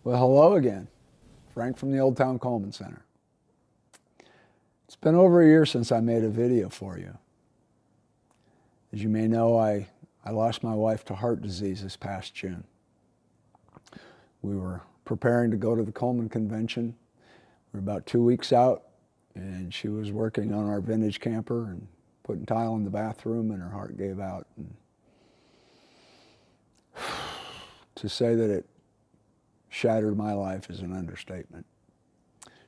Well, hello again. Frank from the Old Town Coleman Center. It's been over a year since I made a video for you. As you may know, I lost my wife to heart disease this past June. We were preparing to go to the Coleman Convention. We were about 2 weeks out, and she was working on our vintage camper and putting tile in the bathroom, and her heart gave out. And to say that it shattered my life is an understatement.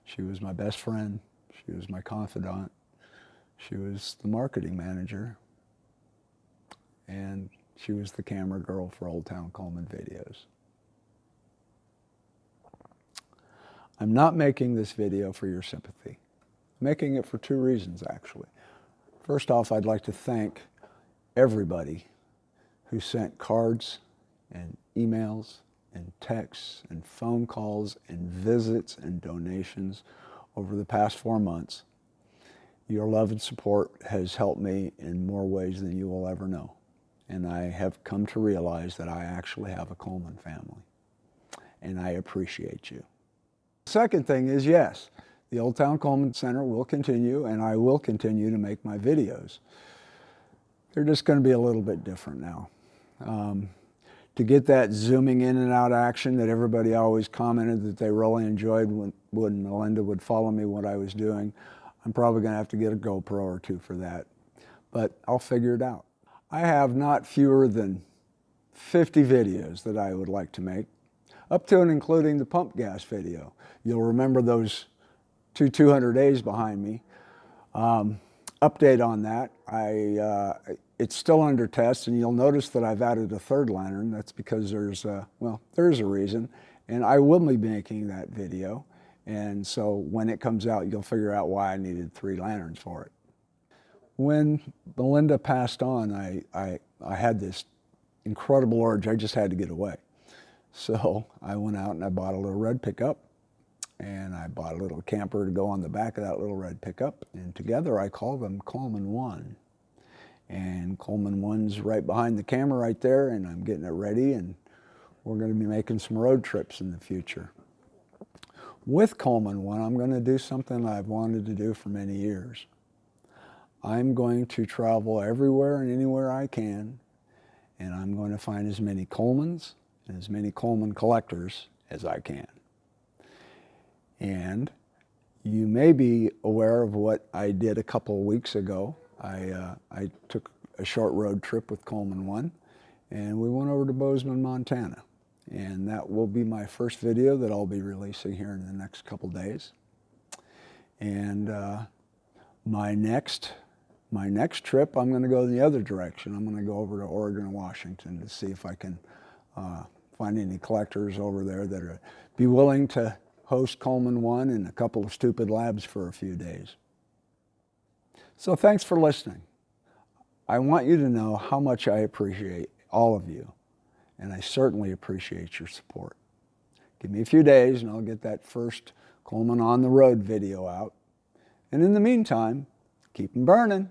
She was my best friend. She was my confidant. She was the marketing manager. And she was the camera girl for Old Town Coleman videos. I'm not making this video for your sympathy. I'm making it for two reasons, actually. First off, I'd like to thank everybody who sent cards and emails and texts and phone calls and visits and donations over the past 4 months. Your love and support has helped me in more ways than you will ever know. And I have come to realize that I actually have a Coleman family. And I appreciate you. The second thing is, yes, the Old Town Coleman Center will continue, and I will continue to make my videos. They're just going to be a little bit different now. To get that zooming in and out action that everybody always commented that they really enjoyed when Melinda would follow me what I was doing, I'm probably going to have to get a GoPro or two for that. But I'll figure it out. I have not fewer than 50 videos that I would like to make, up to and including the pump gas video. You'll remember those 200 days behind me. Update on that. It's still under test, and you'll notice that I've added a third lantern. That's because there's a reason, and I will be making that video. And so when it comes out, you'll figure out why I needed 3 lanterns for it. When Melinda passed on, I had this incredible urge. I just had to get away. So I went out and I bought a little red pickup, and I bought a little camper to go on the back of that little red pickup, and together I call them Coleman One. And Coleman One's right behind the camera right there, and I'm getting it ready, and we're going to be making some road trips in the future. With Coleman One, I'm going to do something I've wanted to do for many years. I'm going to travel everywhere and anywhere I can, and I'm going to find as many Colemans and as many Coleman collectors as I can. And you may be aware of what I did a couple of weeks ago. I took a short road trip with Coleman One, and we went over to Bozeman, Montana. And that will be my first video that I'll be releasing here in the next couple days. And my next trip, I'm going to go in the other direction. I'm going to go over to Oregon and Washington to see if I can find any collectors over there that are be willing to host Coleman One and a couple of stupid labs for a few days. So thanks for listening. I want you to know how much I appreciate all of you, and I certainly appreciate your support. Give me a few days and I'll get that first Coleman on the Road video out. And in the meantime, keep them burning.